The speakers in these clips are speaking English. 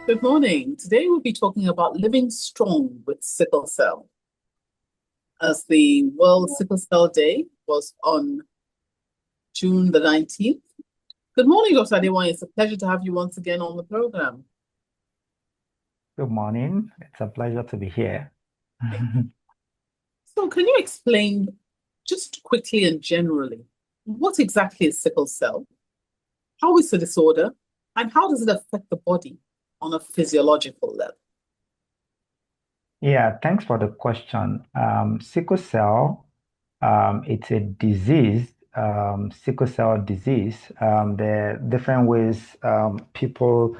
Good morning. Today we'll be talking about living strong with sickle cell. As the World Sickle Cell Day was on June the 19th. Good morning, Dr. Adewoyin. It's a pleasure to have you once again on the program. Good morning. It's a pleasure to be here. So can you explain just quickly and generally, what exactly is sickle cell? How is the disorder? And how does it affect the body on a physiological level? Yeah, thanks for the question. Sickle cell, it's a disease, sickle cell disease. There are different ways people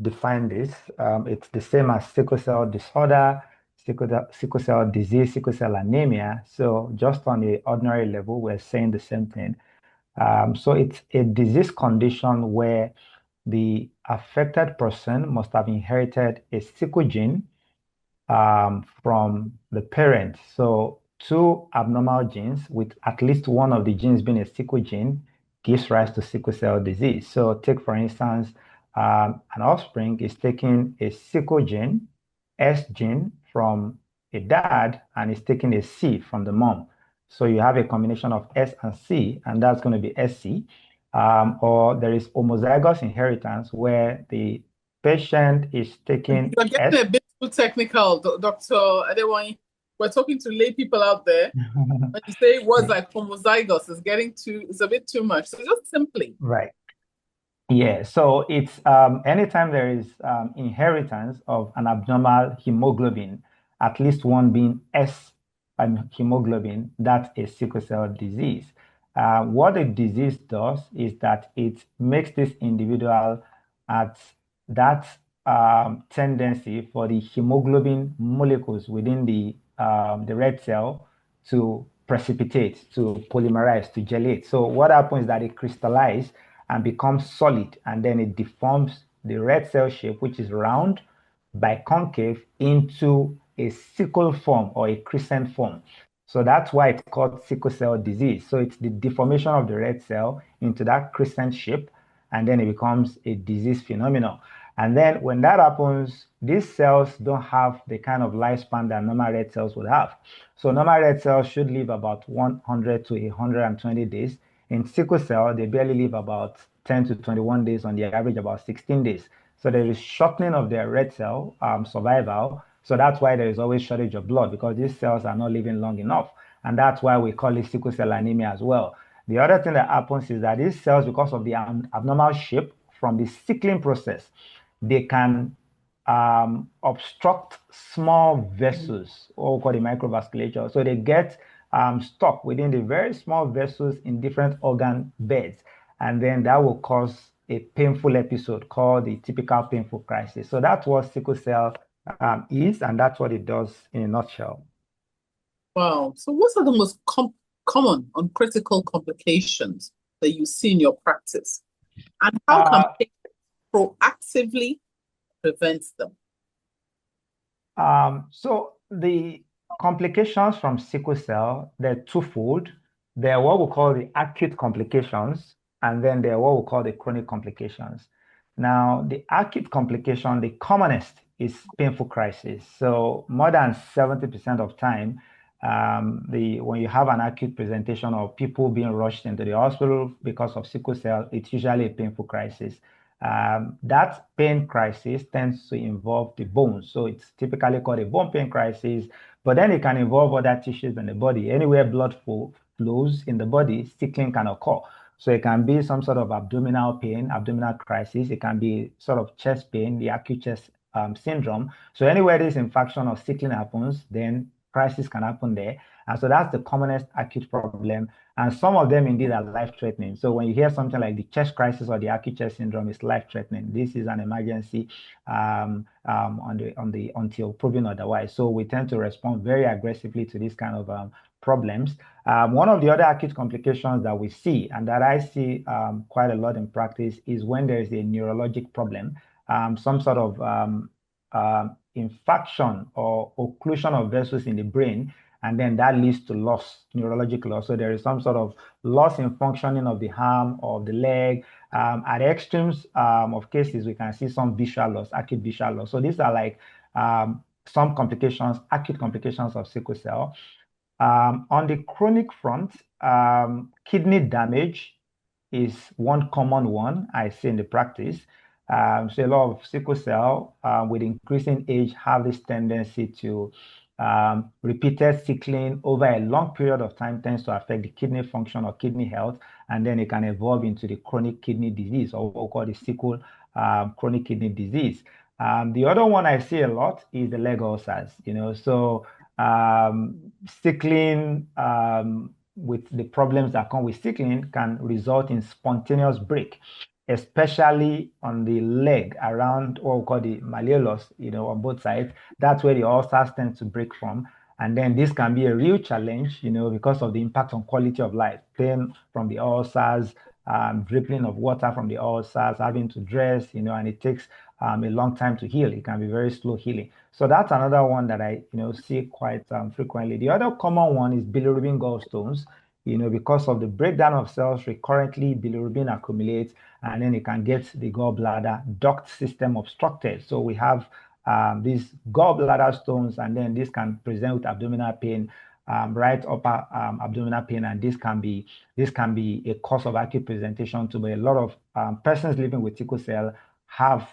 define this. It's the same as sickle cell disorder, sickle cell disease, sickle cell anemia. So just on the ordinary level, we're saying the same thing. So it's a disease condition where the affected person must have inherited a sickle gene from the parent. So two abnormal genes with at least one of the genes being a sickle gene gives rise to sickle cell disease. So take, for instance, an offspring is taking a sickle gene, S gene from a dad, and is taking a C from the mom. So you have a combination of S and C, and that's going to be SC. Or there is homozygous inheritance where the patient is taking You're getting S. a bit too technical, Dr. Adewoyin. We're talking to lay people out there. When you say words like homozygous, it's a bit too much. So just simply. Right. Yeah. So it's anytime there is inheritance of an abnormal hemoglobin, at least one being S hemoglobin, that's a sickle cell disease. What the disease does is that it makes this individual at that tendency for the hemoglobin molecules within the red cell to precipitate, to polymerize, to gelate. So what happens is that it crystallizes and becomes solid, and then it deforms the red cell shape, which is round, bicconcave, into a sickle form or a crescent form. So that's why it's called sickle cell disease. So it's the deformation of the red cell into that crescent shape, and then it becomes a disease phenomenon. And then when that happens, these cells don't have the kind of lifespan that normal red cells would have. So normal red cells should live about 100 to 120 days. In sickle cell, they barely live about 10 to 21 days, on the average about 16 days. So there is shortening of their red cell survival. So that's why there is always shortage of blood, because these cells are not living long enough. And that's why we call it sickle cell anemia as well. The other thing that happens is that these cells, because of the abnormal shape from the sickling process, they can obstruct small vessels, or called the microvasculature. So they get stuck within the very small vessels in different organ beds. And then that will cause a painful episode called the typical painful crisis. So that's what sickle cell is, and that's what it does in a nutshell. Wow. So what are the most common and critical complications that you see in your practice? And how can Uh, patients proactively prevent them? so the complications from sickle cell, they're twofold. They're what we call the acute complications, and then they're what we call the chronic complications. Now, the acute complication, the commonest is painful crisis. So more than 70% of time, when you have an acute presentation of people being rushed into the hospital because of sickle cell, it's usually a painful crisis. That pain crisis tends to involve the bones. So it's typically called a bone pain crisis, but then it can involve other tissues in the body. Anywhere blood flows in the body, sickling can occur. So it can be some sort of abdominal pain, abdominal crisis. It can be sort of chest pain, the acute chest syndrome. So anywhere this infection or sickling happens, then crisis can happen there. And so that's the commonest acute problem. And some of them indeed are life-threatening. So when you hear something like the chest crisis or the acute chest syndrome, it's life-threatening. This is an emergency until proven otherwise. So we tend to respond very aggressively to these kind of problems. One of the other acute complications that we see, and that I see quite a lot in practice, is when there is a neurologic problem, some sort of infarction or occlusion of vessels in the brain. and then that leads to loss, neurologic loss. So there is some sort of loss in functioning of the arm or the leg. At the extremes of cases, we can see some visual loss, acute visual loss. So these are like some complications, acute complications of sickle cell. On the chronic front, kidney damage is one common one I see in the practice. So a lot of sickle cell with increasing age have this tendency to repeated sickling over a long period of time tends to affect the kidney function or kidney health, and then it can evolve into the chronic kidney disease, or what we call the sickle chronic kidney disease. The other one I see a lot is the leg ulcers, so sickling with the problems that come with sickling can result in spontaneous break, especially on the leg around what we call the malleolus, on both sides. That's where the ulcers tend to break from. And then this can be a real challenge, because of the impact on quality of life, pain from the ulcers, dripping of water from the ulcers, having to dress, and it takes a long time to heal. It can be very slow healing. So that's another one that I, see quite frequently. The other common one is bilirubin gallstones. Because of the breakdown of cells, recurrently bilirubin accumulates, and then it can get the gallbladder duct system obstructed. So we have these gallbladder stones, and then this can present with abdominal pain, right upper abdominal pain, and this can be a cause of acute presentation to a lot of persons living with sickle cell have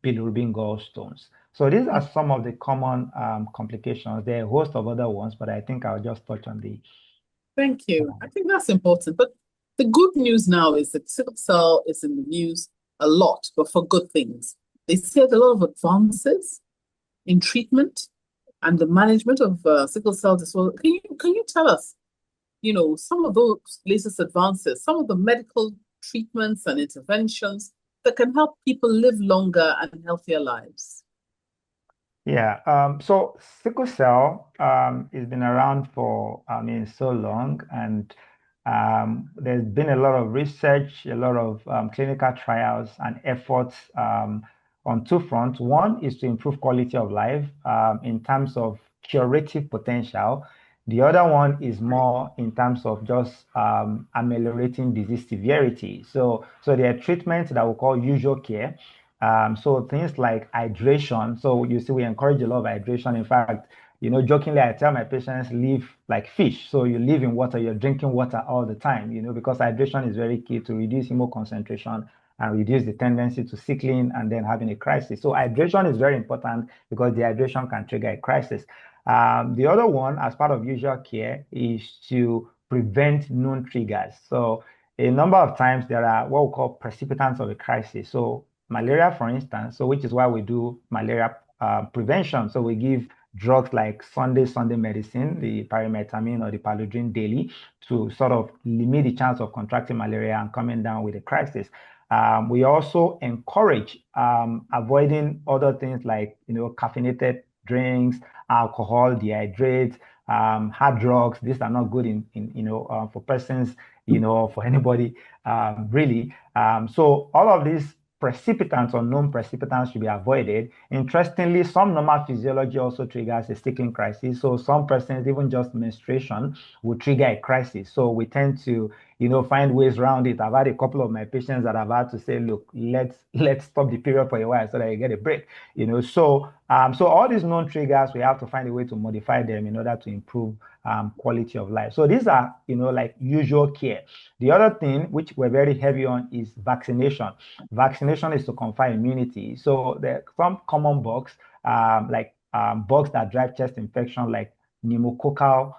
bilirubin gallstones. So these are some of the common complications. There are a host of other ones, but I think I'll just touch on the. Thank you. I think that's important. But the good news now is that sickle cell is in the news a lot, but for good things. They said a lot of advances in treatment and the management of sickle cell disorder. Can you tell us, some of those latest advances, some of the medical treatments and interventions that can help people live longer and healthier lives? Yeah, so sickle cell has been around for, so long, and there's been a lot of research, a lot of clinical trials and efforts on two fronts. One is to improve quality of life in terms of curative potential. The other one is more in terms of just ameliorating disease severity. So there are treatments that we call usual care. So things like hydration. So you see, we encourage a lot of hydration. In fact, jokingly, I tell my patients live like fish. So you live in water, you're drinking water all the time, because hydration is very key to reduce hemoconcentration and reduce the tendency to sickling and then having a crisis. So hydration is very important because dehydration can trigger a crisis. The other one, as part of usual care, is to prevent known triggers. So a number of times there are what we call precipitants of a crisis. So malaria, for instance, so which is why we do malaria prevention. So we give drugs like Sunday medicine, the pyrimethamine or the paludrin daily, to sort of limit the chance of contracting malaria and coming down with a crisis. We also encourage avoiding other things like caffeinated drinks, alcohol, dehydrates, hard drugs. These are not good for persons, for anybody really. So all of these precipitants or known precipitants should be avoided. Interestingly, some normal physiology also triggers a sickling crisis. So some persons, even just menstruation, will trigger a crisis. So we tend to, find ways around it. I've had a couple of my patients that I've had to say, look, let's stop the period for a while so that you get a break. So all these known triggers, we have to find a way to modify them in order to improve quality of life. So these are, like usual care. The other thing, which we're very heavy on, is vaccination. Vaccination is to confer immunity. So there are some common bugs, like bugs that drive chest infection, like pneumococcal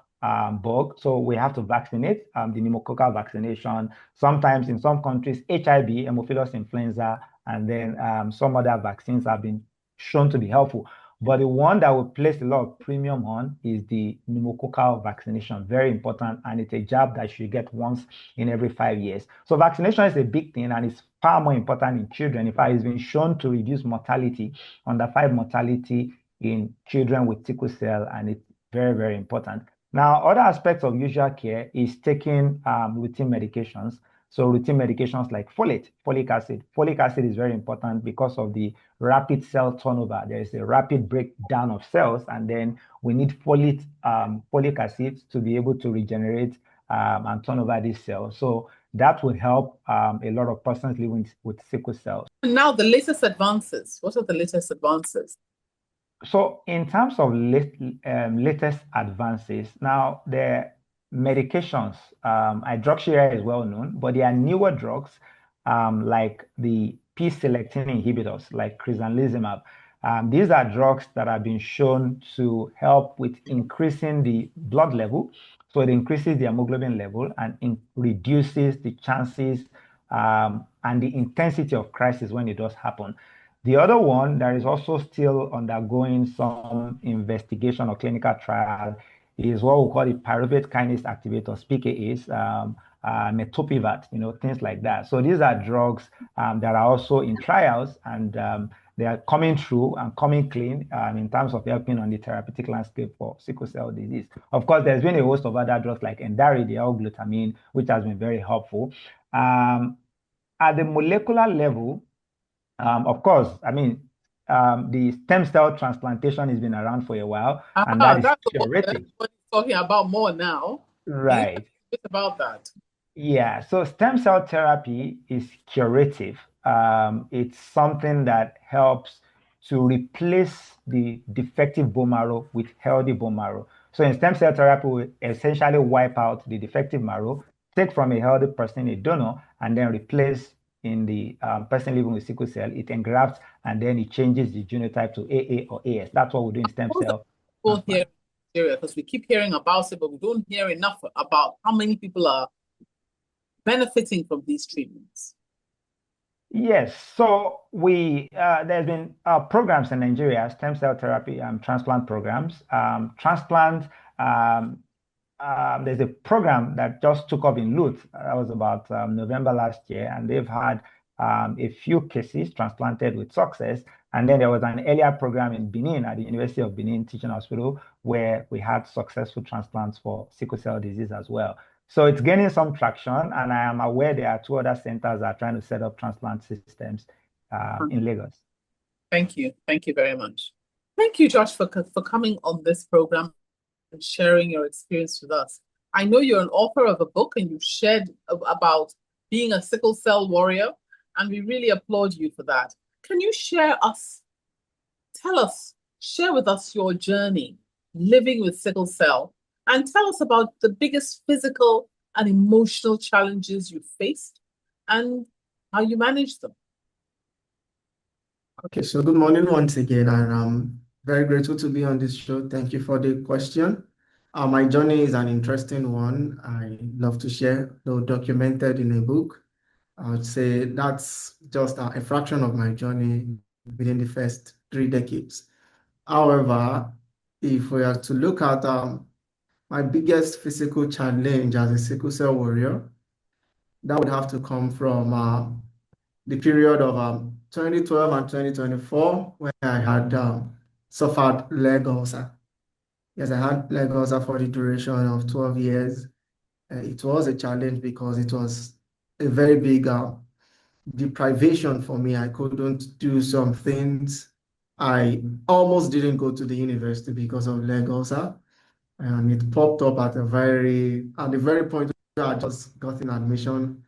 bug. So we have to vaccinate the pneumococcal vaccination. Sometimes in some countries, HIV, Haemophilus influenza, and then some other vaccines have been shown to be helpful. But the one that we place a lot of premium on is the pneumococcal vaccination. Very important, and it's a jab that you get once in every 5 years. So vaccination is a big thing, and it's far more important in children. In fact, it's been shown to reduce mortality, under 5 mortality in children with sickle cell, and it's very, very important. Now, other aspects of usual care is taking routine medications. So routine medications like folate, folic acid. Folic acid is very important because of the rapid cell turnover. There is a rapid breakdown of cells, and then we need folic acid to be able to regenerate and turn over these cells. So that would help a lot of persons living with sickle cell. And now the latest advances. What are the latest advances? So in terms of latest advances, now the medications, hydroxyurea is well known, but there are newer drugs like the p-selectin inhibitors, like crizanlizumab. These are drugs that have been shown to help with increasing the blood level. So it increases the hemoglobin level and reduces the chances and the intensity of crisis when it does happen. The other one that is also still undergoing some investigation or clinical trial is what we call the pyruvate kinase activator, PKAs, metopivat, things like that. So these are drugs that are also in trials, and they are coming through and coming clean in terms of helping on the therapeutic landscape for sickle cell disease. Of course, there's been a host of other drugs like endaridiol, glutamine, which has been very helpful. At the molecular level, of course, I mean, the stem cell transplantation has been around for a while, and that is That's the one that curative. everybody's talking about more now. Can you tell Right. us a bit about that? Yeah, so stem cell therapy is curative. It's something that helps to replace the defective bone marrow with healthy bone marrow. So in stem cell therapy, we essentially wipe out the defective marrow, take from a healthy person, a donor, and then replace in the person living with sickle cell. It engrafts and then it changes the genotype to AA or AS. That's what we do in stem Most of cell the people here transplant. in Nigeria, because we keep hearing about it, but we don't hear enough about how many people are benefiting from these treatments. Yes, so there's been programs in Nigeria, stem cell therapy transplant programs. Um, there's a program that just took off in Lut. That was about November last year, and they've had a few cases transplanted with success. And then there was an earlier program in Benin at the University of Benin Teaching Hospital where we had successful transplants for sickle cell disease as well. So it's gaining some traction, and I am aware there are two other centers that are trying to set up transplant systems in Lagos. Thank you. Thank you very much. Thank you, Josh, for coming on this program and sharing your experience with us. I know you're an author of a book and you've shared about being a sickle cell warrior, and we really applaud you for that. Can you share with us your journey living with sickle cell, and tell us about the biggest physical and emotional challenges you faced and how you managed them? Okay, so good morning once again, and I'm very grateful to be on this show. Thank you for the question. My journey is an interesting one. I love to share, though documented in a book. I would say that's just a fraction of my journey within the first 3 decades. However, if we are to look at my biggest physical challenge as a sickle cell warrior, that would have to come from the period of 2012 and 2024, when I had suffered leg ulcer. Yes, I had leg ulcer for the duration of 12 years. It was a challenge because it was a very big deprivation for me. I couldn't do some things. I almost didn't go to the university because of leg ulcer. And it popped up at the very point where I just got an admission.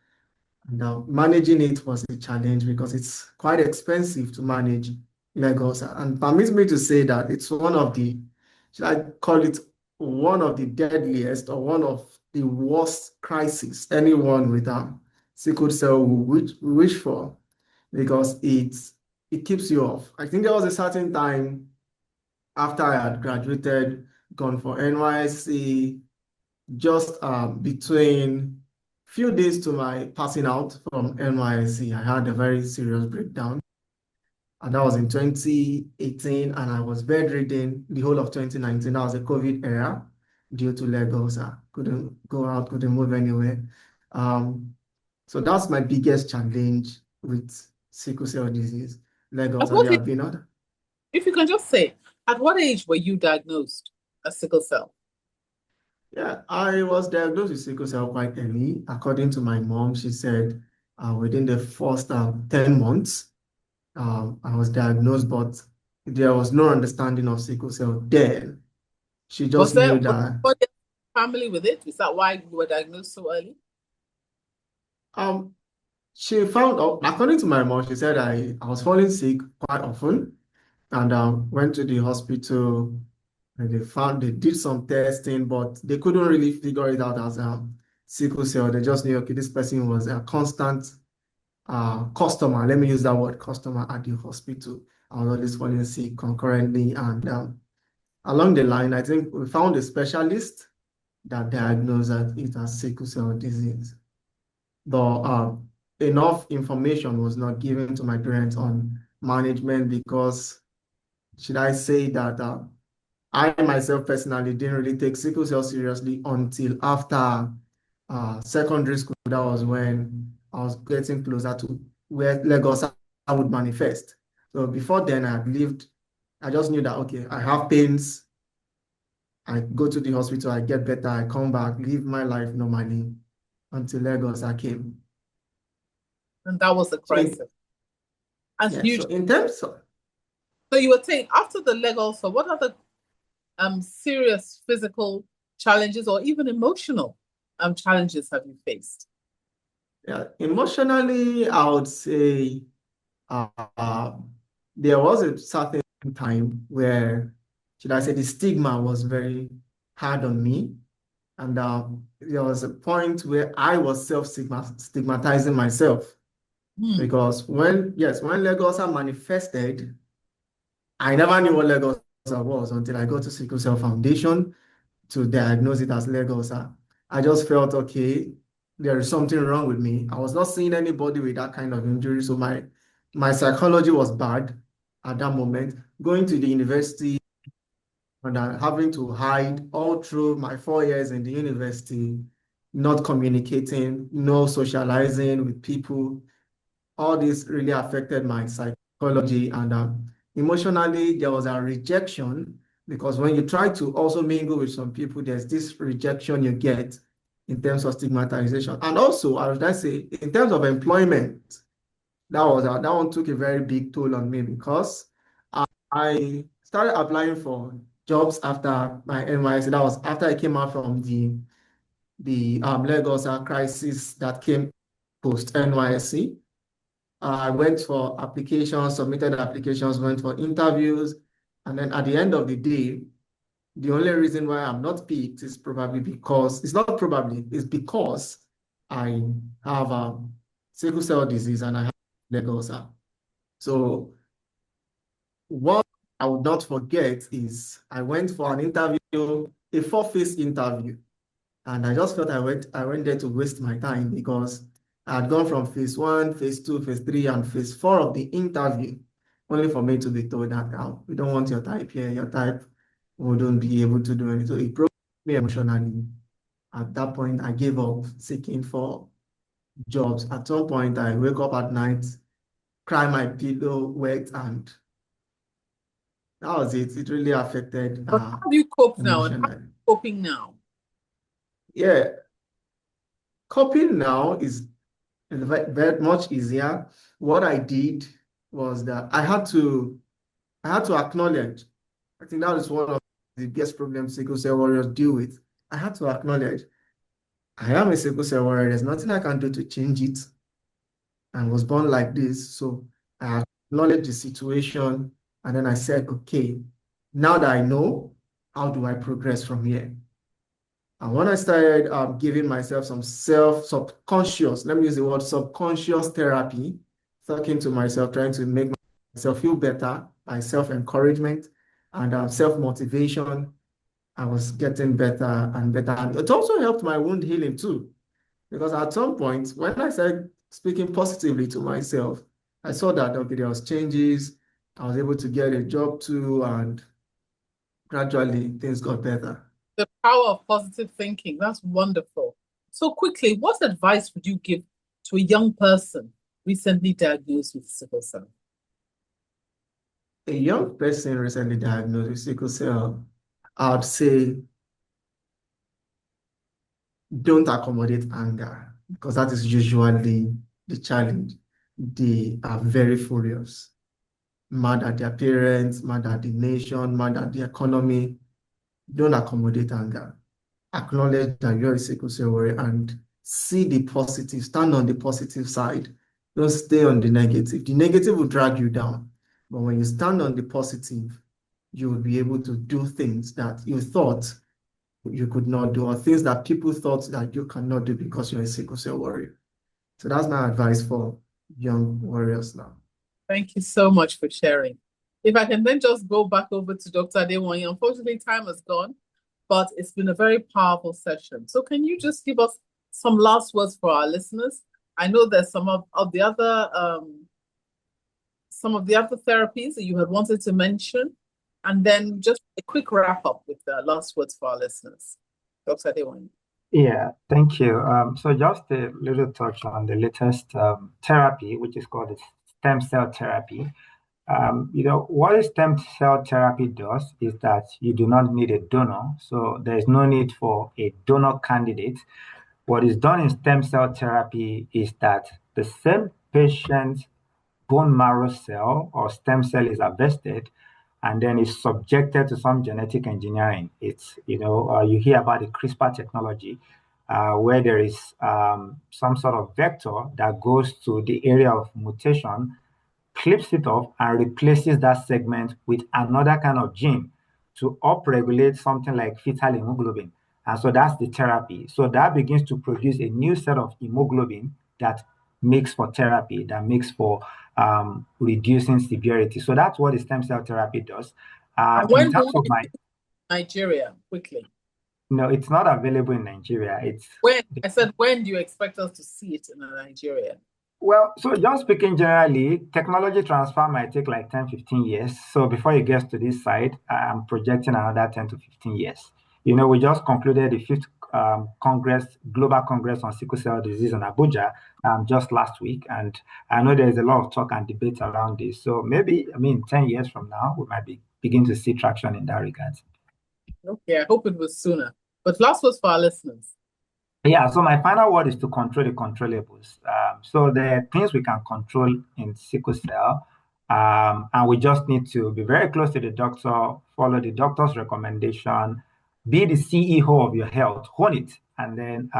And managing it was a challenge because it's quite expensive to manage leg ulcer. And permits me to say that it's should I call it one of the deadliest or one of the worst crises anyone with sickle cell would wish for, because it keeps you off. I think there was a certain time after I had graduated, gone for NYSC, just between few days to my passing out from NYSC, I had a very serious breakdown. And that was in 2018, and I was bedridden the whole of 2019. That was a COVID era due to leg ulcer. Couldn't go out, couldn't move anywhere. So that's my biggest challenge with sickle cell disease. Leg ulcer, there have been other. If you can just say, at what age were you diagnosed as sickle cell? Yeah, I was diagnosed with sickle cell quite early. According to my mom, she said within the first 10 months, I was diagnosed, but there was no understanding of sickle cell then. She Was just there knew was that somebody in the family with it? Is that why you were diagnosed so early? um, she found out, according to my mom, she said I was falling sick quite often and went to the hospital and they did some testing, but they couldn't really figure it out as sickle cell. They just knew, okay, this person was a constant customer. Let me use that word, customer at the hospital. I was always falling sick concurrently. And along the line, I think we found a specialist that diagnosed it as sickle cell disease. But enough information was not given to my parents on management because, should I say that I myself personally didn't really take sickle cell seriously until after secondary school. That was when I was getting closer to where Lagos would manifest. So before then, I just knew that, okay, I have pains. I go to the hospital, I get better, I come back, live my life normally until Lagos I came. And that was the So, crisis. And yeah, huge. so in terms of, So you were saying after the leg ulcer, what other serious physical challenges or even emotional challenges have you faced? yeah, emotionally, I would say uh, there was a certain time where, should I say, the stigma was very hard on me. And there was a point where I was self-stigmatizing myself because when leg ulcer manifested, I never knew what leg ulcer was until I got to Sickle Cell Foundation to diagnose it as leg ulcer. I just felt, okay, there is something wrong with me. I was not seeing anybody with that kind of injury. So my psychology was bad at that moment. Going to the university and having to hide all through my 4 years in the university, not communicating, no socializing with people. All this really affected my psychology and emotionally, there was a rejection because when you try to also mingle with some people, there's this rejection you get in terms of stigmatization. And also, I would like to say, in terms of employment, that one took a very big toll on me because I started applying for jobs after my NYSC. That was after I came out from the Lagos crisis that came post NYSC. I went for applications, submitted applications, went for interviews, and then at the end of the day, the only reason why I'm not picked is probably because it's not probably, it's because I have sickle cell disease and I have leg ulcer. So what I would not forget is I went for an interview, a 4-phase interview, and I just felt I went there to waste my time because I had gone from phase 1, phase 2, phase 3, and phase 4 of the interview, only for me to be told that now we don't want your type here, your type wouldn't be able to do anything. So it broke me emotionally. At that point, I gave up seeking for jobs. At some point, I wake up at night, cry my pillow wet, and that was it. It really affected But how do you cope now and how are emotionally. you coping now? Yeah, coping now is very much easier. What I did was that I had to acknowledge. I think that is one of the biggest problems sickle cell warriors deal with. I had to acknowledge I am a sickle cell warrior. There's nothing I can do to change it. I was born like this. So I acknowledged the situation and then I said, okay, now that I know, how do I progress from here? And when I started giving myself some subconscious, let me use the word subconscious therapy, talking to myself, trying to make myself feel better by self-encouragement and self-motivation, I was getting better and better. And it also helped my wound healing too, because at some point, when I started speaking positively to myself, I saw that, okay, there was changes. I was able to get a job too, and gradually things got better. The power of positive thinking. That's wonderful. So quickly, what advice would you give to a young person recently diagnosed with sickle cell? A young person recently diagnosed with sickle cell, I'd say don't accommodate anger, because that is usually the challenge. They are very furious, mad at their parents, mad at the nation, mad at the economy. Don't accommodate anger. Acknowledge that you're a sickle cell warrior and see the positive, stand on the positive side. Don't stay on the negative. The negative will drag you down. But when you stand on the positive, you will be able to do things that you thought you could not do, or things that people thought that you cannot do because you're a sickle cell warrior. So that's my advice for young warriors now. Thank you so much for sharing. If I can then just go back over to Dr. Adewoyin. Unfortunately, time has gone, but it's been a very powerful session. So can you just give us some last words for our listeners? I know there's some of the other therapies that you had wanted to mention, and then just a quick wrap up with the last words for our listeners. Dr. Adewoyin. Yeah, thank you. So just a little touch on the latest therapy, which is called stem cell therapy. What a stem cell therapy does is that you do not need a donor, so there is no need for a donor candidate. What is done in stem cell therapy is that the same patient's bone marrow cell or stem cell is harvested and then is subjected to some genetic engineering. It's, you hear about the CRISPR technology, where there is some sort of vector that goes to the area of mutation, clips it off, and replaces that segment with another kind of gene to upregulate something like fetal hemoglobin. And so that's the therapy. So that begins to produce a new set of hemoglobin that makes for therapy, that makes for reducing severity. So that's what the stem cell therapy does. And when do we see Nigeria quickly? No, it's not available in Nigeria. When do you expect us to see it in Nigeria? Well, so just speaking generally, technology transfer might take like 10, 15 years. So before it gets to this side, I'm projecting another 10 to 15 years. We just concluded the 5th Global Congress on Sickle Cell Disease in Abuja just last week. And I know there's a lot of talk and debate around this. So maybe, 10 years from now, we might begin to see traction in that regard. Okay, I hope it was sooner. But last words for our listeners. Yeah, so my final word is to control the controllables. So there are things we can control in sickle cell, and we just need to be very close to the doctor, follow the doctor's recommendation, be the CEO of your health, own it, and then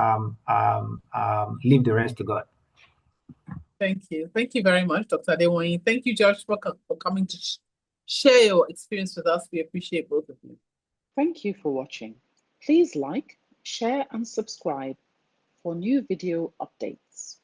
leave the rest to God. Thank you. Thank you very much, Dr. Adewoyin. Thank you, Josh, for coming to share your experience with us. We appreciate both of you. Thank you for watching. Please like, share and subscribe for new video updates.